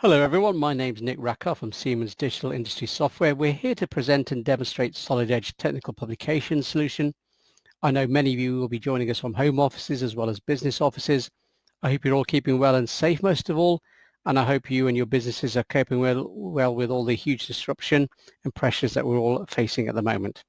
Hello everyone, my name's Nick Rakoff from Siemens Digital Industry Software. We're here to present and demonstrate Solid Edge technical publication solution. I know many of you will be joining us from home offices as well as business offices. I hope you're all keeping well and safe most of all, and I hope you and your businesses are coping well with all the huge disruption and pressures that we're all facing at the moment.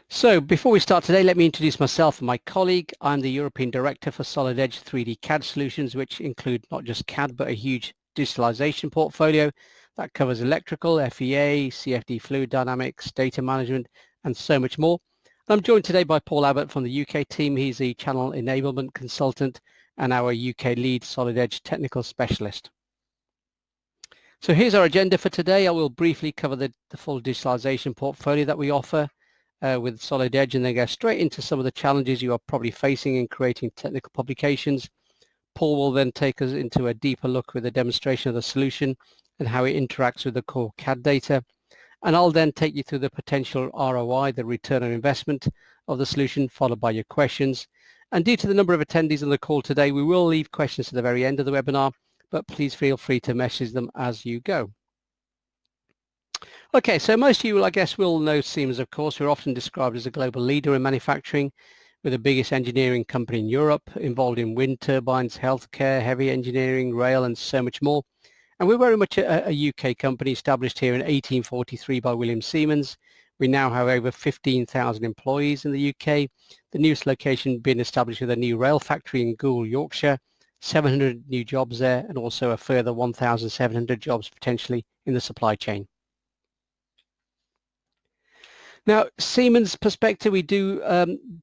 So before we start today, let me introduce myself and my colleague. I'm the European Director for Solid Edge 3D CAD solutions, which include not just CAD, but a huge digitalization portfolio that covers electrical, FEA, CFD fluid dynamics, data management, and so much more. I'm joined today by Paul Abbott from the UK team. He's the channel enablement consultant and our UK lead Solid Edge technical specialist. So here's our agenda for today. I will briefly cover the full digitalization portfolio that we offer with Solid Edge, and then go straight into some of the challenges you are probably facing in creating technical publications. Paul will then take us into a deeper look with a demonstration of the solution and how it interacts with the core CAD data. And I'll then take you through the potential ROI, the return on investment of the solution, followed by your questions. And due to the number of attendees on the call today, we will leave questions to the very end of the webinar, but please feel free to message them as you go. Okay, so most of you, I guess, will know Siemens, of course. We're often described as a global leader in manufacturing. We're the biggest engineering company in Europe, involved in wind turbines, healthcare, heavy engineering, rail, and so much more. And we're very much a UK company established here in 1843 by William Siemens. We now have over 15,000 employees in the UK. The newest location being established with a new rail factory in Goole, Yorkshire, 700 new jobs there, and also a further 1,700 jobs potentially in the supply chain. Now, Siemens perspective, we do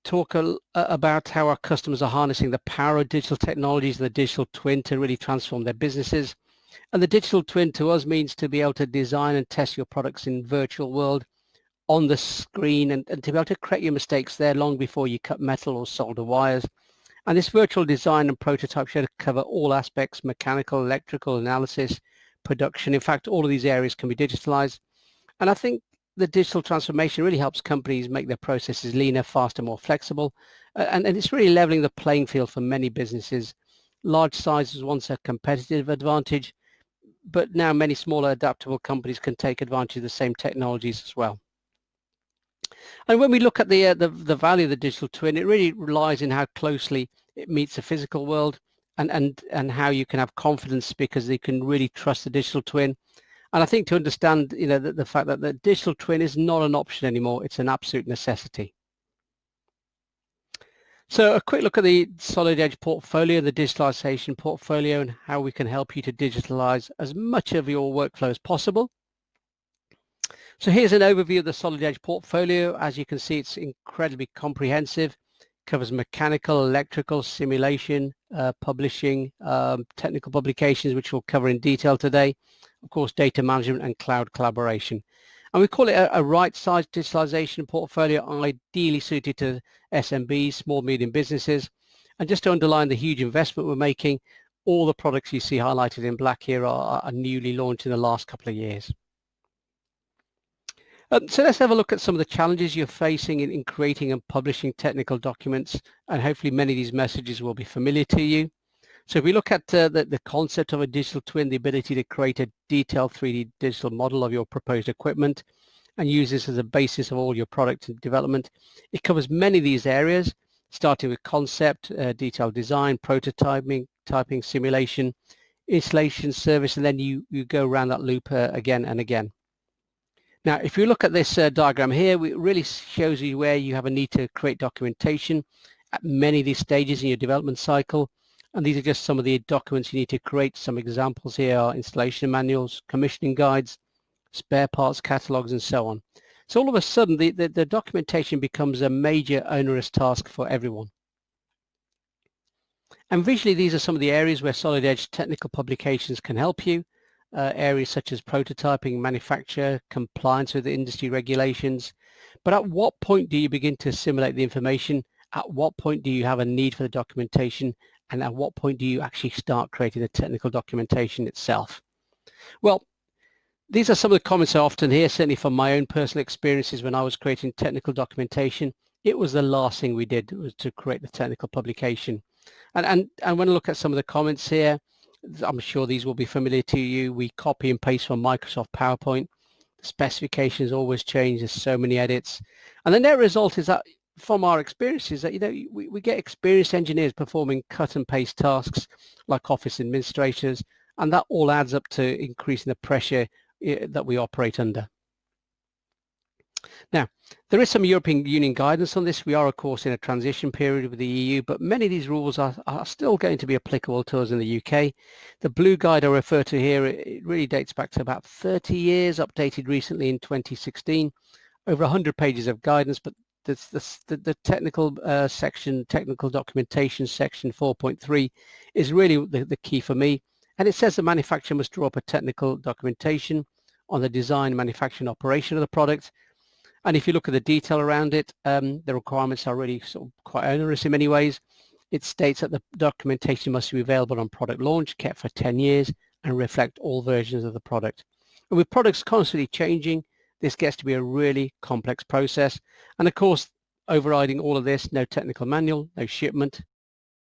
talk about how our customers are harnessing the power of digital technologies and the digital twin to really transform their businesses. And the digital twin to us means to be able to design and test your products in virtual world on the screen and to be able to correct your mistakes there long before you cut metal or solder wires. And this virtual design and prototype should cover all aspects: mechanical, electrical, analysis, production. In fact, all of these areas can be digitalized. And I think the digital transformation really helps companies make their processes leaner, faster, more flexible. And it's really leveling the playing field for many businesses. Large size was once a competitive advantage, but now many smaller adaptable companies can take advantage of the same technologies as well. And when we look at the value of the digital twin, it really relies in how closely it meets the physical world and how you can have confidence because you can really trust the digital twin. And I think to understand, the fact that the digital twin is not an option anymore, it's an absolute necessity. So a quick look at the Solid Edge portfolio, the digitalization portfolio, and how we can help you to digitalize as much of your workflow as possible. So here's an overview of the Solid Edge portfolio. As you can see, it's incredibly comprehensive. Covers mechanical, electrical, simulation, publishing, technical publications, which we'll cover in detail today. Of course, data management and cloud collaboration. And we call it a right-sized digitalization portfolio, ideally suited to SMBs, small, medium businesses. And just to underline the huge investment we're making, all the products you see highlighted in black here are newly launched in the last couple of years. So let's have a look at some of the challenges you're facing in creating and publishing technical documents, and hopefully many of these messages will be familiar to you. So if we look at the concept of a digital twin, the ability to create a detailed 3D digital model of your proposed equipment and use this as a basis of all your product development, it covers many of these areas, starting with concept, detailed design, prototyping, simulation, installation, service, and then you go around that loop again and again. Now, if you look at this diagram here, it really shows you where you have a need to create documentation at many of these stages in your development cycle. And these are just some of the documents you need to create. Some examples here are installation manuals, commissioning guides, spare parts catalogs, and so on. So all of a sudden, the documentation becomes a major onerous task for everyone. And visually, these are some of the areas where Solid Edge technical publications can help you. Areas such as prototyping, manufacture, compliance with the industry regulations. But at what point do you begin to assimilate the information? At what point do you have a need for the documentation? And at what point do you actually start creating the technical documentation itself? Well, these are some of the comments I often hear, certainly from my own personal experiences when I was creating technical documentation. It was the last thing we did was to create the technical publication. And when I look at some of the comments here, I'm sure these will be familiar to you. We copy and paste from Microsoft PowerPoint. The specifications always change. There's so many edits. And the net result is that from our experiences that, we get experienced engineers performing cut and paste tasks like office administrators, and that all adds up to increasing the pressure that we operate under. Now, there is some European Union guidance on this. We are, of course, in a transition period with the EU, but many of these rules are still going to be applicable to us in the UK. The blue guide I refer to here, it really dates back to about 30 years, updated recently in 2016, over 100 pages of guidance, but the technical section, technical documentation section 4.3 is really the key for me. And it says the manufacturer must draw up a technical documentation on the design, manufacturing, operation of the product. And if you look at the detail around it, the requirements are really sort of quite onerous in many ways. It states that the documentation must be available on product launch, kept for 10 years, and reflect all versions of the product. And with products constantly changing, this gets to be a really complex process. And of course, overriding all of this, no technical manual, no shipment,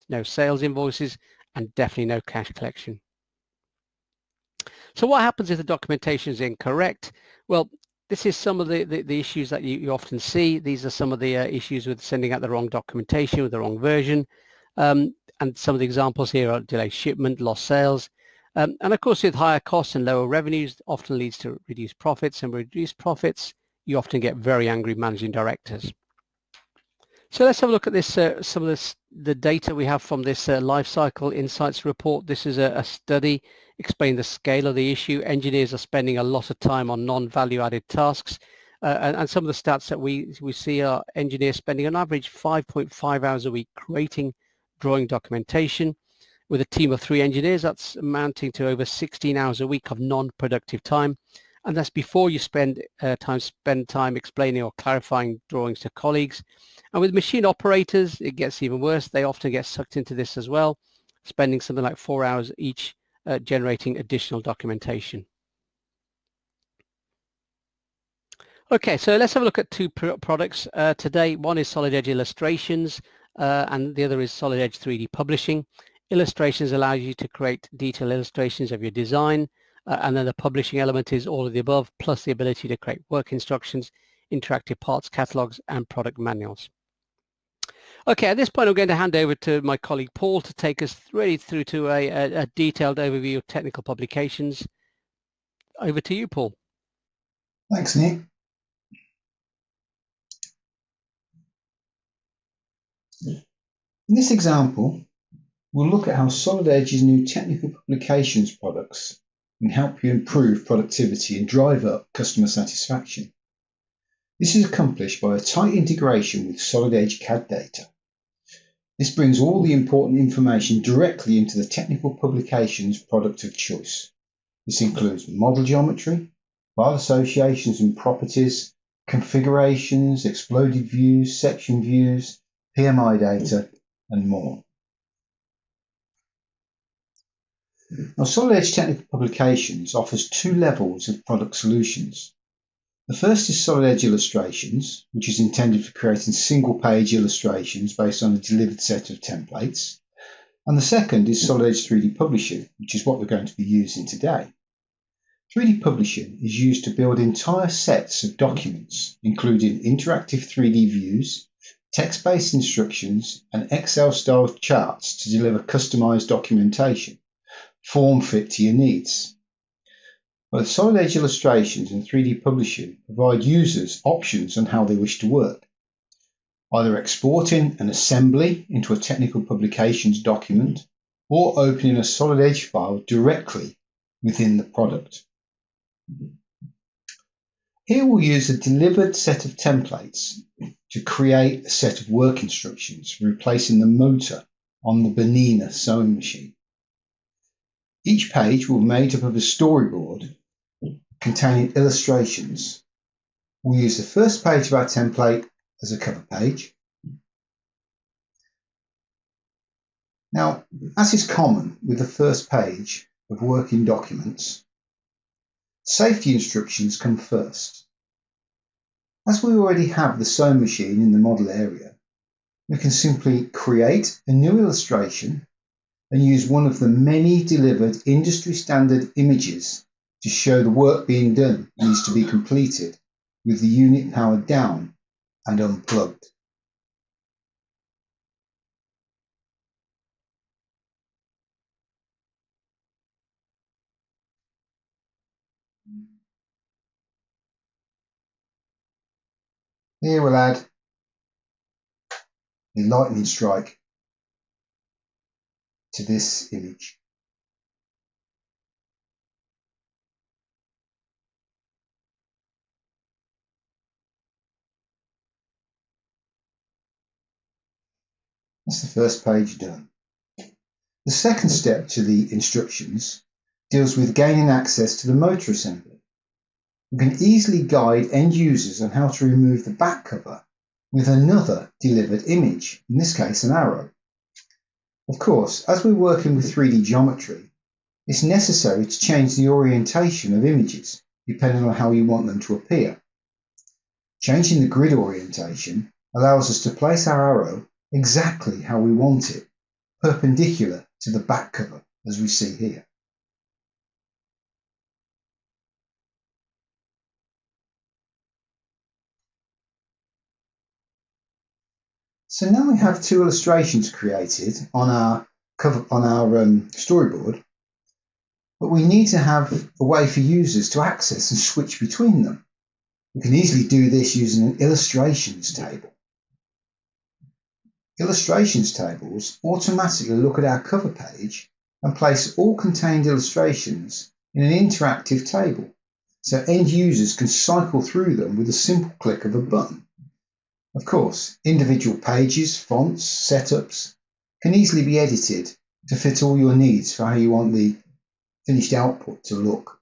no sales invoices, and definitely no cash collection. So what happens if the documentation is incorrect? Well, this is some of the issues that you often see. These are some of the issues with sending out the wrong documentation with the wrong version. And some of the examples here are delayed shipment, lost sales. And of course, with higher costs and lower revenues, often leads to reduced profits. And with reduced profits, you often get very angry managing directors. So let's have a look at this, some of the data we have from this life cycle insights report. This is a study explaining the scale of the issue. Engineers are spending a lot of time on non-value added tasks. And some of the stats that we see are engineers spending on average 5.5 hours a week creating drawing documentation. With a team of 3 engineers, that's amounting to over 16 hours a week of non-productive time. And that's before you spend time explaining or clarifying drawings to colleagues. And with machine operators, it gets even worse. They often get sucked into this as well, spending something like 4 hours each generating additional documentation. Okay, so let's have a look at 2 products today. One is Solid Edge Illustrations, and the other is Solid Edge 3D Publishing. Illustrations allows you to create detailed illustrations of your design, and then the publishing element is all of the above, plus the ability to create work instructions, interactive parts catalogs, and product manuals. Okay, at this point, I'm going to hand over to my colleague Paul to take us really through to a detailed overview of technical publications. Over to you, Paul. Thanks, Nick. In this example, we'll look at how Solid Edge's new technical publications products can help you improve productivity and drive up customer satisfaction. This is accomplished by a tight integration with Solid Edge CAD data. This brings all the important information directly into the technical publications product of choice. This includes model geometry, file associations and properties, configurations, exploded views, section views, PMI data, and more. Now, Solid Edge Technical Publications offers 2 levels of product solutions. The first is Solid Edge Illustrations, which is intended for creating single-page illustrations based on a delivered set of templates. And the second is Solid Edge 3D Publishing, which is what we're going to be using today. 3D Publishing is used to build entire sets of documents, including interactive 3D views, text-based instructions, and Excel-style charts to deliver customized documentation, form fit to your needs. Both Solid Edge Illustrations and 3D Publishing provide users options on how they wish to work, either exporting an assembly into a technical publications document or opening a Solid Edge file directly within the product. Here we'll use a delivered set of templates to create a set of work instructions, replacing the motor on the Bernina sewing machine. Each page will be made up of a storyboard containing illustrations. We'll use the first page of our template as a cover page. Now, as is common with the first page of working documents, safety instructions come first. As we already have the sewing machine in the model area, we can simply create a new illustration and use one of the many delivered industry standard images to show the work being done needs to be completed with the unit powered down and unplugged. Here we'll add a lightning strike to this image. That's the first page done. The second step to the instructions deals with gaining access to the motor assembly. You can easily guide end users on how to remove the back cover with another delivered image, in this case an arrow. Of course, as we're working with 3D geometry, it's necessary to change the orientation of images depending on how you want them to appear. Changing the grid orientation allows us to place our arrow exactly how we want it, perpendicular to the back cover, as we see here. So now we have two illustrations created on our storyboard, but we need to have a way for users to access and switch between them. We can easily do this using an illustrations table. Illustrations tables automatically look at our cover page and place all contained illustrations in an interactive table, so end users can cycle through them with a simple click of a button. Of course, individual pages, fonts, setups can easily be edited to fit all your needs for how you want the finished output to look.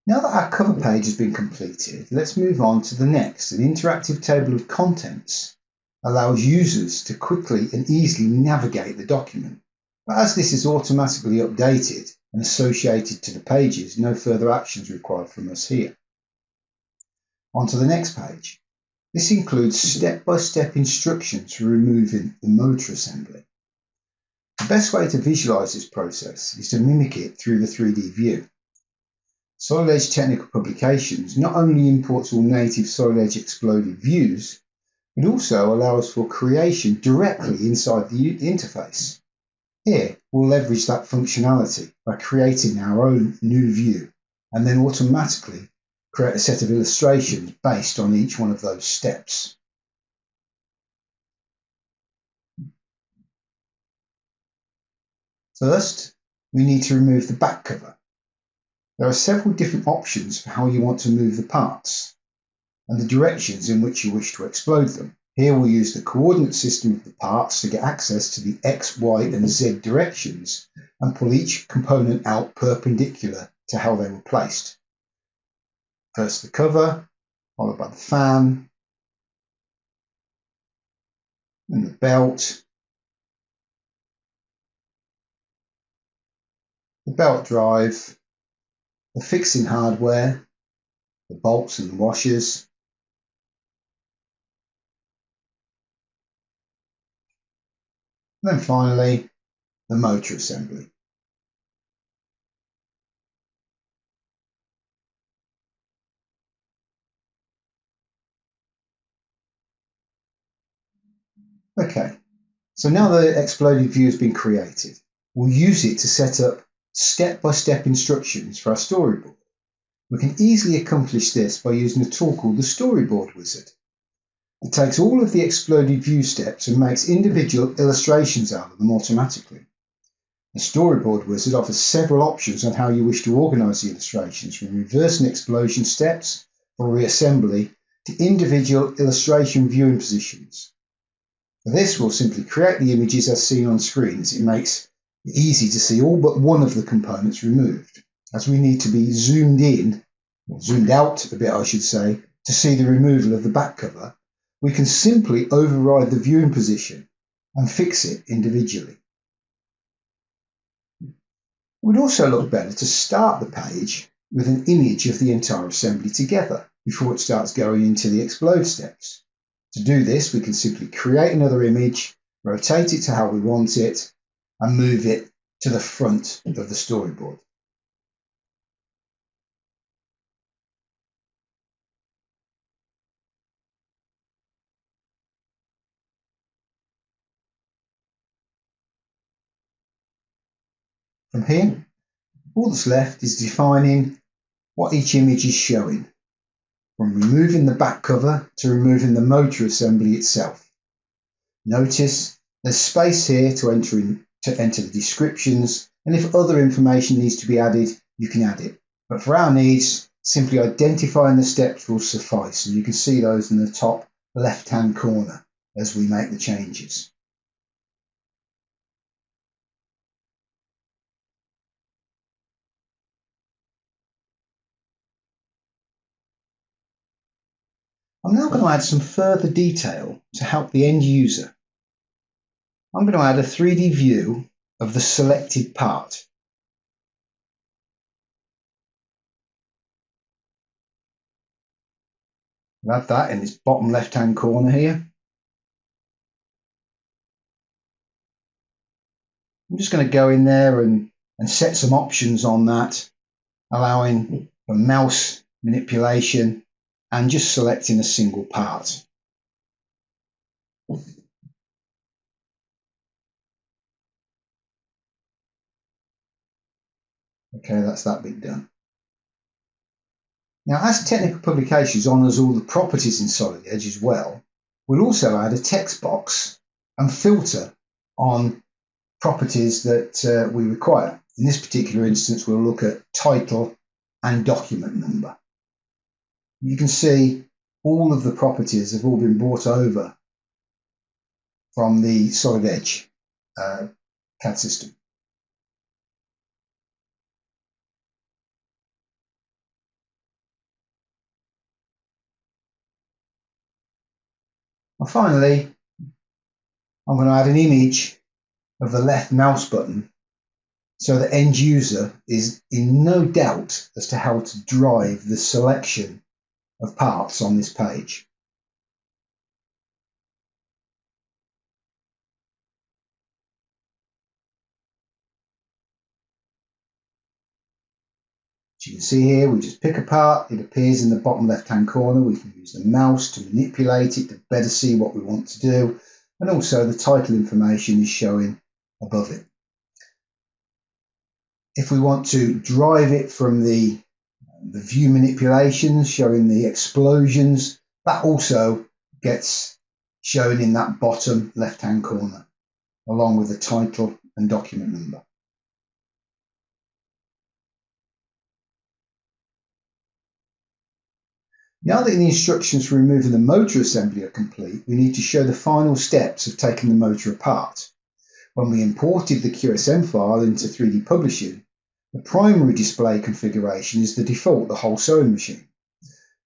Now that our cover page has been completed, let's move on to the next. An interactive table of contents allows users to quickly and easily navigate the document. But as this is automatically updated and associated to the pages, no further actions required from us here. On to the next page. This includes step-by-step instructions for removing the motor assembly. The best way to visualize this process is to mimic it through the 3D view. Solid Edge Technical Publications not only imports all native Solid Edge exploded views, but also allows for creation directly inside the interface. Here, we'll leverage that functionality by creating our own new view and then automatically create a set of illustrations based on each one of those steps. First, we need to remove the back cover. There are several different options for how you want to move the parts and the directions in which you wish to explode them. Here we'll use the coordinate system of the parts to get access to the X, Y and Z directions and pull each component out perpendicular to how they were placed. First the cover, followed by the fan, and the belt, the belt drive, the fixing hardware, the bolts and the washers, and then finally the motor assembly. Okay, so now the exploded view has been created, we'll use it to set up step-by-step instructions for our storyboard. We can easily accomplish this by using a tool called the Storyboard Wizard. It takes all of the exploded view steps and makes individual illustrations out of them automatically. The Storyboard Wizard offers several options on how you wish to organize the illustrations, from reverse and explosion steps for reassembly to individual illustration viewing positions. For this, we'll simply create the images as seen on screen, as it makes it easy to see all but one of the components removed. As we need to be zoomed in, or zoomed out a bit I should say, to see the removal of the back cover, we can simply override the viewing position and fix it individually. It would also look better to start the page with an image of the entire assembly together. before it starts going into the explode steps. To do this, we can simply create another image, rotate it to how we want it, and move it to the front of the storyboard. From here, all that's left is defining what each image is showing, from removing the back cover to removing the motor assembly itself. Notice there's space here to enter the descriptions, and if other information needs to be added, you can add it. But for our needs, simply identifying the steps will suffice, and you can see those in the top left-hand corner as we make the changes. I'm now going to add some further detail to help the end user. I'm going to add a 3D view of the selected part. I'll add that in this bottom left-hand corner here. I'm just going to go in there and set some options on that, allowing for mouse manipulation and just selecting a single part. Okay, that's that bit done. Now, as Technical Publications honours all the properties in Solid Edge as well, we'll also add a text box and filter on properties that we require. In this particular instance, we'll look at title and document number. You can see all of the properties have all been brought over from the Solid Edge CAD system. And finally, I'm going to add an image of the left mouse button so the end user is in no doubt as to how to drive the selection of parts on this page. As you can see here, we just pick a part, it appears in the bottom left-hand corner. We can use the mouse to manipulate it to better see what we want to do, and also the title information is showing above it. If we want to drive it from the view manipulations showing the explosions, that also gets shown in that bottom left-hand corner, along with the title and document number. Now that the instructions for removing the motor assembly are complete, we need to show the final steps of taking the motor apart. When we imported the QSM file into 3D Publishing, the primary display configuration is the default, the whole sewing machine.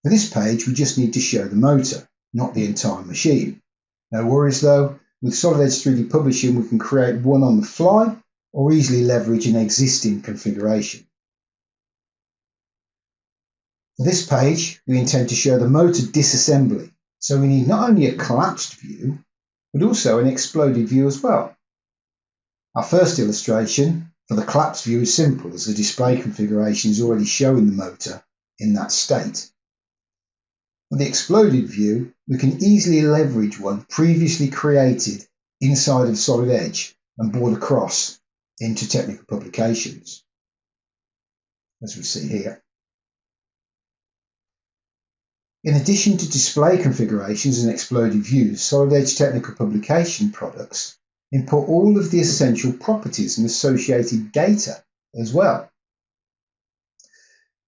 For this page, we just need to show the motor, not the entire machine. No worries though, with Solid Edge 3D Publishing, we can create one on the fly or easily leverage an existing configuration. For this page, we intend to show the motor disassembly, so we need not only a collapsed view, but also an exploded view as well. Our first illustration for the collapsed view is simple, as the display configuration is already showing the motor in that state. For the exploded view, we can easily leverage one previously created inside of Solid Edge and board across into Technical Publications, as we see here. In addition to display configurations and exploded views, Solid Edge Technical Publication products import all of the essential properties and associated data as well.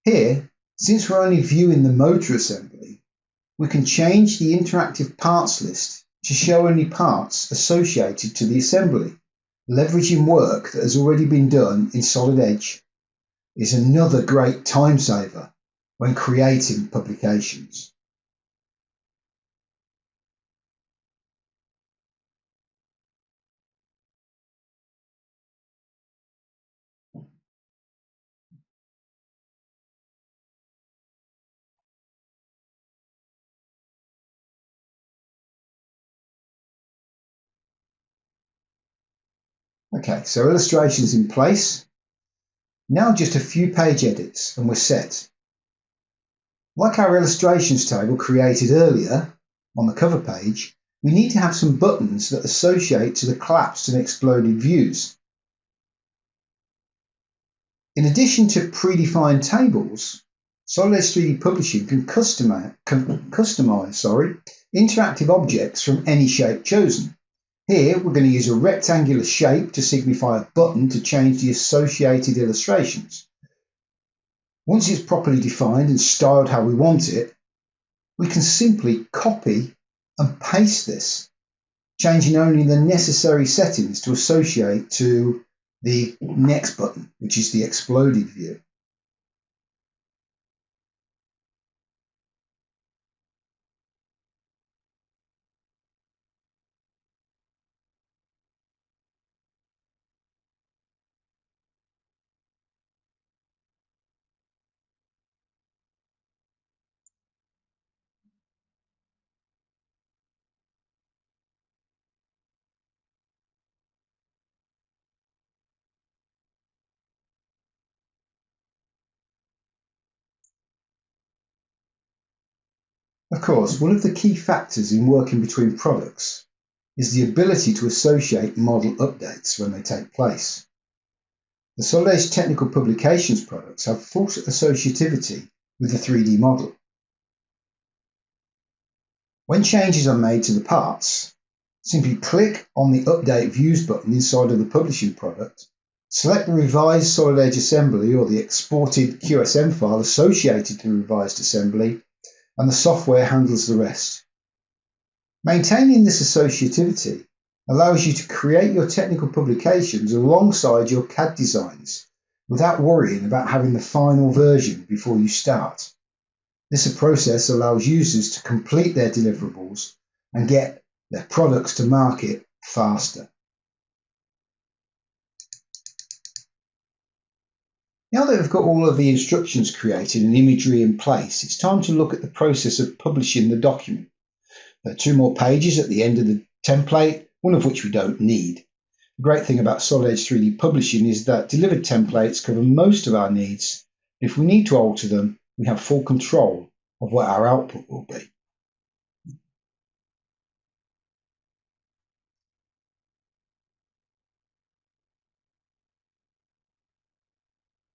Here, since we're only viewing the motor assembly, we can change the interactive parts list to show only parts associated to the assembly. Leveraging work that has already been done in Solid Edge is another great time saver when creating publications. Okay, so illustrations in place. Now just a few page edits and we're set. Like our illustrations table created earlier on the cover page, we need to have some buttons that associate to the collapsed and exploded views. In addition to predefined tables, Solid Edge 3D Publishing can customize interactive objects from any shape chosen. Here we're going to use a rectangular shape to signify a button to change the associated illustrations. Once it's properly defined and styled how we want it, we can simply copy and paste this, changing only the necessary settings to associate to the next button, which is the exploded view. Of course, one of the key factors in working between products is the ability to associate model updates when they take place. The Solid Edge Technical Publications products have full associativity with the 3D model. When changes are made to the parts, simply click on the Update Views button inside of the publishing product, select the revised Solid Edge assembly or the exported QSM file associated to the revised assembly, and the software handles the rest. Maintaining this associativity allows you to create your technical publications alongside your CAD designs without worrying about having the final version before you start. This process allows users to complete their deliverables and get their products to market faster. Now that we've got all of the instructions created and imagery in place, it's time to look at the process of publishing the document. There are 2 more pages at the end of the template, one of which we don't need. The great thing about Solid Edge 3D Publishing is that delivered templates cover most of our needs. If we need to alter them, we have full control of what our output will be.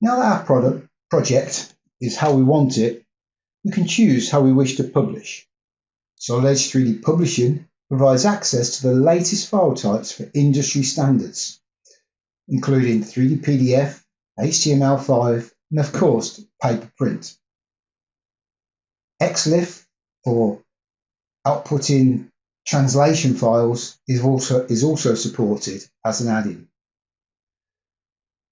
Now that our project is how we want it, we can choose how we wish to publish. Solid Edge 3D Publishing provides access to the latest file types for industry standards, including 3D PDF, HTML5, and of course, paper print. XLIF for outputting translation files is also supported as an add-in.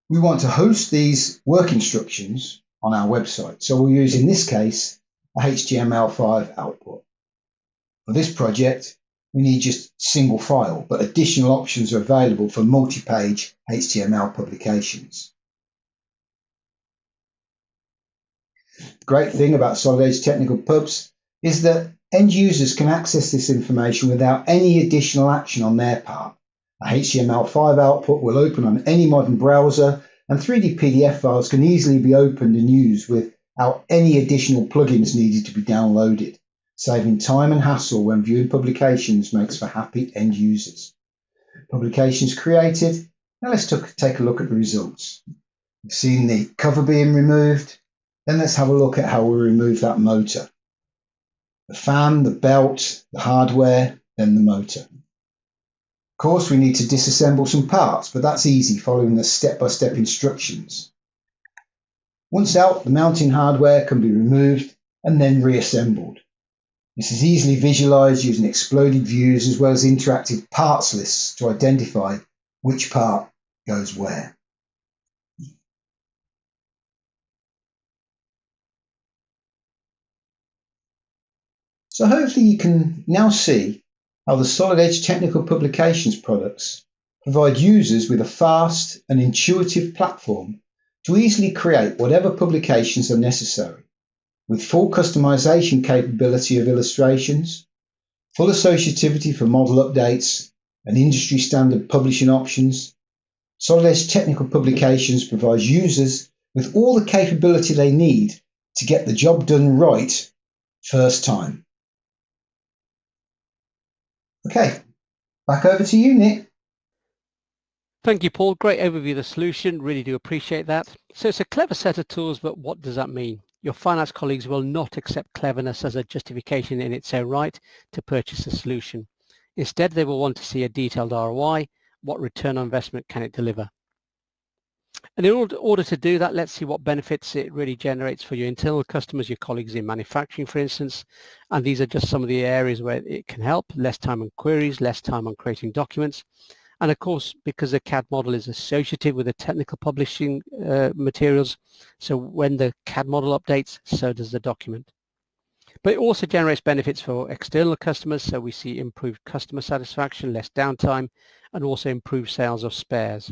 We want to host these work instructions on our website, so we'll use, in this case, a HTML5 output. For this project, we need just a single file, but additional options are available for multi-page HTML publications. The great thing about Solid Edge Technical Pubs is that end users can access this information without any additional action on their part. A HTML5 output will open on any modern browser, and 3D PDF files can easily be opened and used without any additional plugins needed to be downloaded. Saving time and hassle when viewing publications makes for happy end users. Publications created. Now let's take a look at the results. We've seen the cover being removed. Then let's have a look at how we remove that motor. The fan, the belt, the hardware, then the motor. Of course, we need to disassemble some parts, but that's easy following the step-by-step instructions. Once out, the mounting hardware can be removed and then reassembled. This is easily visualized using exploded views as well as interactive parts lists to identify which part goes where. So hopefully you can now see how the Solid Edge Technical Publications products provide users with a fast and intuitive platform to easily create whatever publications are necessary, with full customization capability of illustrations, full associativity for model updates and industry standard publishing options, Solid Edge Technical Publications provides users with all the capability they need to get the job done right first time. Okay, back over to you, Nick. Thank you, Paul. Great overview of the solution. Really do appreciate that. So it's a clever set of tools, but what does that mean? Your finance colleagues will not accept cleverness as a justification in its own right to purchase a solution. Instead, they will want to see a detailed ROI. What return on investment can it deliver? And in order to do that, let's see what benefits it really generates for your internal customers, your colleagues in manufacturing, for instance. And these are just some of the areas where it can help. Less time on queries, less time on creating documents. And of course, because the CAD model is associated with the technical publishing materials, so when the CAD model updates, so does the document. But it also generates benefits for external customers, so we see improved customer satisfaction, less downtime, and also improved sales of spares.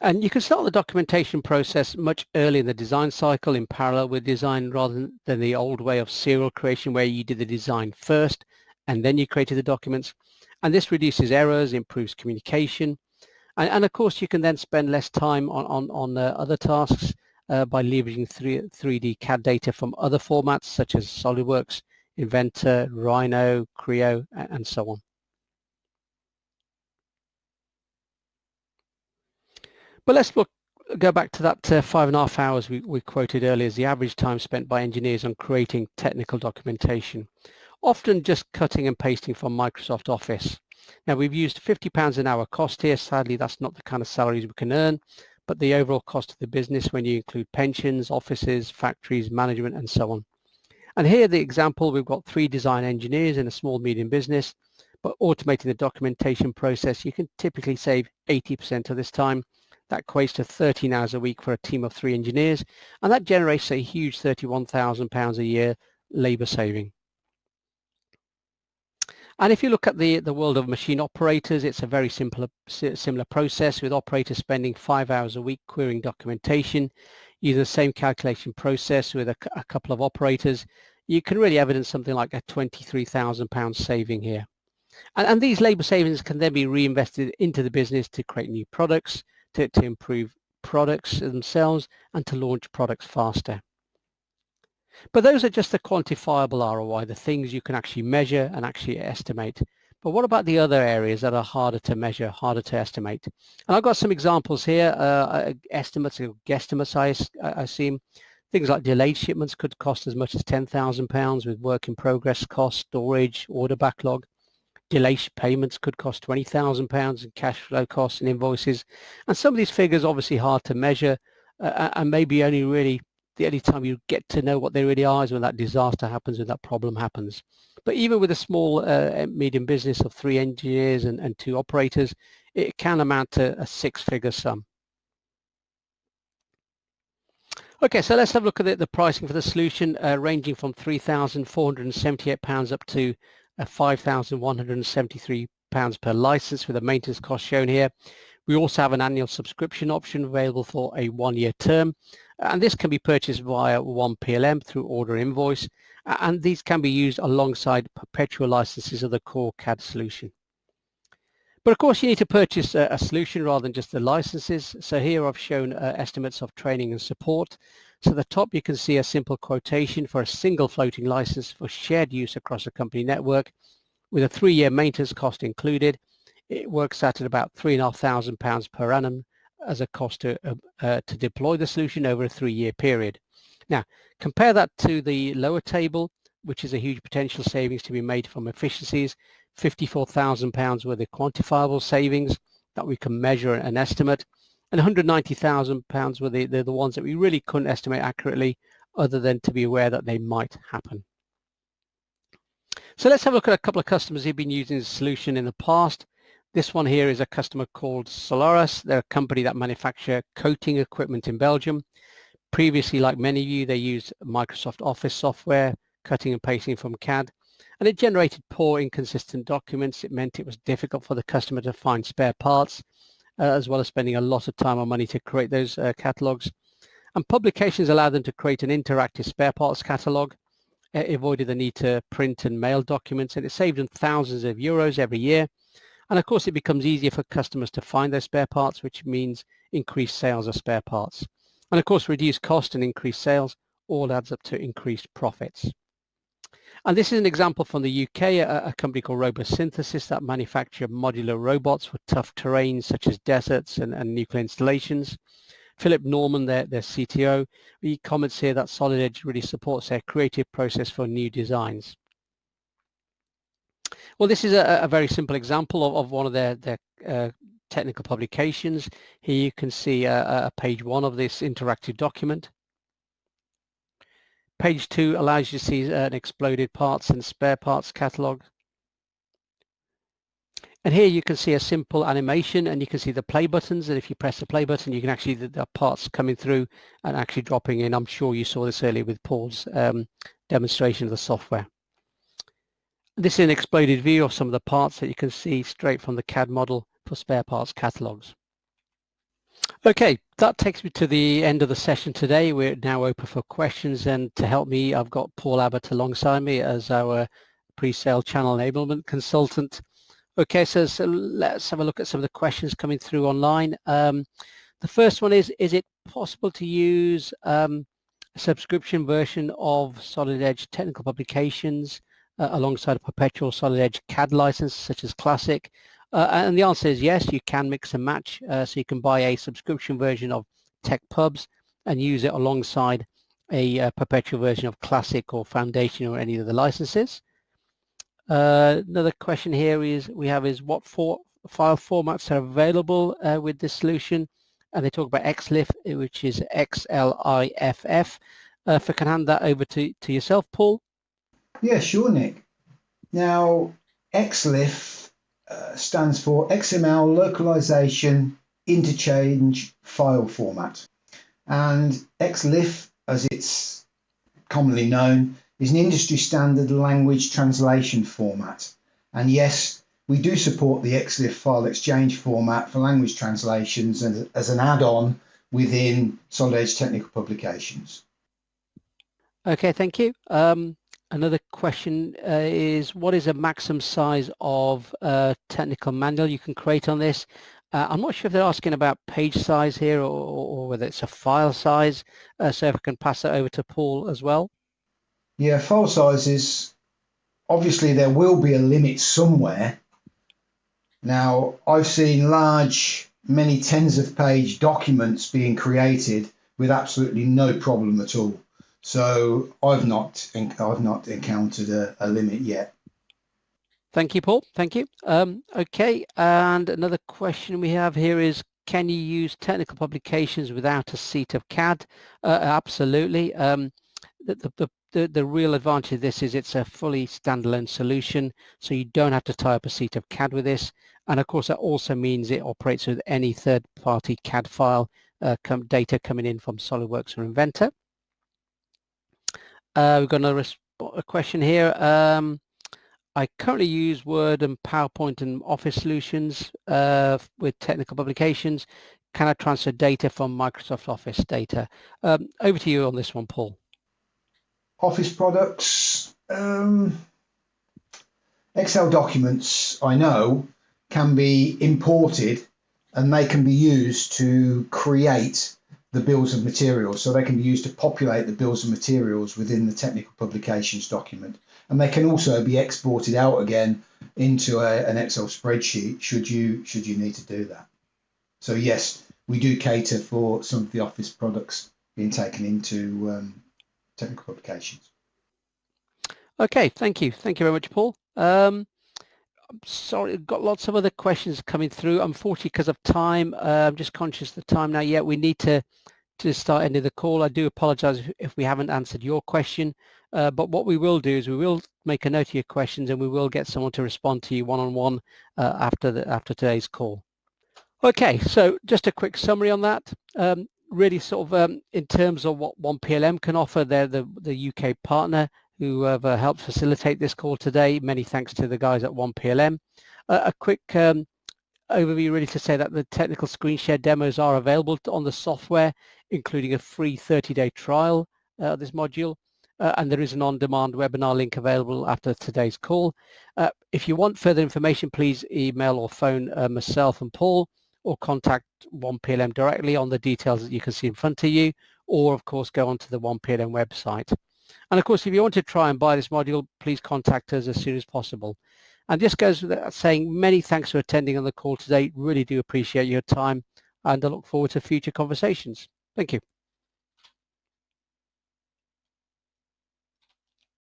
And you can start the documentation process much earlier in the design cycle in parallel with design rather than the old way of serial creation where you did the design first and then you created the documents. And this reduces errors, improves communication. And of course, you can then spend less time on other tasks by leveraging 3D CAD data from other formats such as SolidWorks, Inventor, Rhino, Creo, and so on. But let's go back to that 5.5 hours we quoted earlier as the average time spent by engineers on creating technical documentation, often just cutting and pasting from Microsoft Office. Now we've used £50 an hour cost here. Sadly, that's not the kind of salaries we can earn, but the overall cost of the business when you include pensions, offices, factories, management, and so on. And here the example, we've got 3 design engineers in a small medium business, but automating the documentation process, you can typically save 80% of this time. That equates to 13 hours a week for a team of 3 engineers, and that generates a huge £31,000 a year labour saving. And if you look at the world of machine operators, it's a very similar process with operators spending 5 hours a week querying documentation. Using the same calculation process with a couple of operators, you can really evidence something like a £23,000 saving here. And these labour savings can then be reinvested into the business to create new products, to improve products themselves, and to launch products faster. But those are just the quantifiable ROI, the things you can actually measure and actually estimate. But what about the other areas that are harder to measure, harder to estimate? And I've got some examples here, estimates or guesstimates I assume. Things like delayed shipments could cost as much as £10,000 with work in progress cost, storage, order backlog. Delayed payments could cost £20,000 in cash flow costs and invoices. And some of these figures obviously hard to measure and maybe only really the only time you get to know what they really are is when that disaster happens, when that problem happens. But even with a small medium business of 3 engineers and 2 operators, it can amount to a 6-figure sum. Okay, so let's have a look at the pricing for the solution, ranging from £3,478 up to £5,173 per license with a maintenance cost shown here. We also have an annual subscription option available for a 1-year term, and this can be purchased via one PLM through order invoice, and these can be used alongside perpetual licenses of the core CAD solution. But of course you need to purchase a solution rather than just the licenses. So here I've shown estimates of training and support. So at the top you can see a simple quotation for a single floating license for shared use across a company network with a 3-year maintenance cost included. It works out at about £3,500 per annum as a cost to deploy the solution over a 3-year period. Now, compare that to the lower table, which is a huge potential savings to be made from efficiencies, £54,000 worth of quantifiable savings that we can measure and estimate, and £190,000 were the ones that we really couldn't estimate accurately other than to be aware that they might happen. So let's have a look at a couple of customers who've been using the solution in the past. This one here is a customer called Solaris. They're a company that manufacture coating equipment in Belgium. Previously, like many of you, they used Microsoft Office software, cutting and pasting from CAD, and it generated poor, inconsistent documents. It meant it was difficult for the customer to find spare parts, as well as spending a lot of time and money to create those catalogs. And publications allowed them to create an interactive spare parts catalog. It avoided the need to print and mail documents, and it saved them thousands of euros every year. And of course, it becomes easier for customers to find their spare parts, which means increased sales of spare parts. And of course, reduced cost and increased sales all adds up to increased profits. And this is an example from the UK, a company called Robust Synthesis that manufacture modular robots for tough terrains such as deserts and nuclear installations. Philip Norman, their CTO, he comments here that Solid Edge really supports their creative process for new designs. Well, this is a very simple example of one of their technical publications. Here you can see page 1 of this interactive document. Page 2 allows you to see an exploded parts and spare parts catalogue. And here you can see a simple animation, and you can see the play buttons, and if you press the play button you can actually the parts coming through and actually dropping in. I'm sure you saw this earlier with Paul's demonstration of the software. This is an exploded view of some of the parts that you can see straight from the CAD model for spare parts catalogues. Okay, that takes me to the end of the session today. We're now open for questions, and to help me I've got Paul Abbott alongside me as our pre-sale channel enablement consultant. Okay, so let's have a look at some of the questions coming through online. The first one is it possible to use a subscription version of Solid Edge technical publications alongside a perpetual Solid Edge CAD license such as Classic? And the answer is yes, you can mix and match. So you can buy a subscription version of Tech Pubs and use it alongside a perpetual version of Classic or Foundation or any of the licenses. Another question here is what file formats are available with this solution, and they talk about XLIF, which is XLIFF. If I can hand that over to yourself, Paul. Yeah, sure, Nick. Now, XLIF stands for XML Localization Interchange File Format, and XLIF, as it's commonly known, is an industry standard language translation format. And yes, we do support the XLIF file exchange format for language translations and as an add-on within Solid Edge technical publications. Okay, thank you. Another question is what is a maximum size of technical manual you can create on this? I'm not sure if they're asking about page size here or whether it's a file size. So if I can pass that over to Paul as well. Yeah, file sizes, obviously there will be a limit somewhere. Now, I've seen large, many tens of page documents being created with absolutely no problem at all. So I've not encountered a limit yet. Thank you, Paul. Thank you. Okay, and another question we have here is, can you use technical publications without a seat of CAD? Absolutely. The real advantage of this is it's a fully standalone solution, so you don't have to tie up a seat of CAD with this. And of course, that also means it operates with any third-party CAD file data coming in from SolidWorks or Inventor. We've got another question here. I currently use Word and PowerPoint and Office solutions with technical publications. Can I transfer data from Microsoft Office data? Over to you on this one, Paul. Office products, Excel documents, I know, can be imported and they can be used to create the bills of materials. So they can be used to populate the bills of materials within the technical publications document. And they can also be exported out again into an Excel spreadsheet should you need to do that. So yes, we do cater for some of the Office products being taken into technical publications. Okay, thank you. Thank you very much, Paul. Sorry, I've got lots of other questions coming through. Unfortunately, because of time, I'm just conscious of the time now. Yeah, we need to start ending the call. I do apologize if we haven't answered your question, but what we will do is we will make a note of your questions and we will get someone to respond to you one-on-one after today's call. Okay, so just a quick summary on that. Really sort of in terms of what 1PLM can offer, they're the UK partner who have helped facilitate this call today. Many thanks to the guys at 1PLM. A quick overview really to say that the technical screen share demos are available on the software, including a free 30-day trial of this module. and there is an on-demand webinar link available after today's call. If you want further information, please email or phone myself and Paul, or contact 1PLM directly on the details that you can see in front of you, or of course go onto the 1PLM website. And of course, if you want to try and buy this module, please contact us as soon as possible. And this goes without saying, many thanks for attending on the call today. Really do appreciate your time, and I look forward to future conversations. Thank you.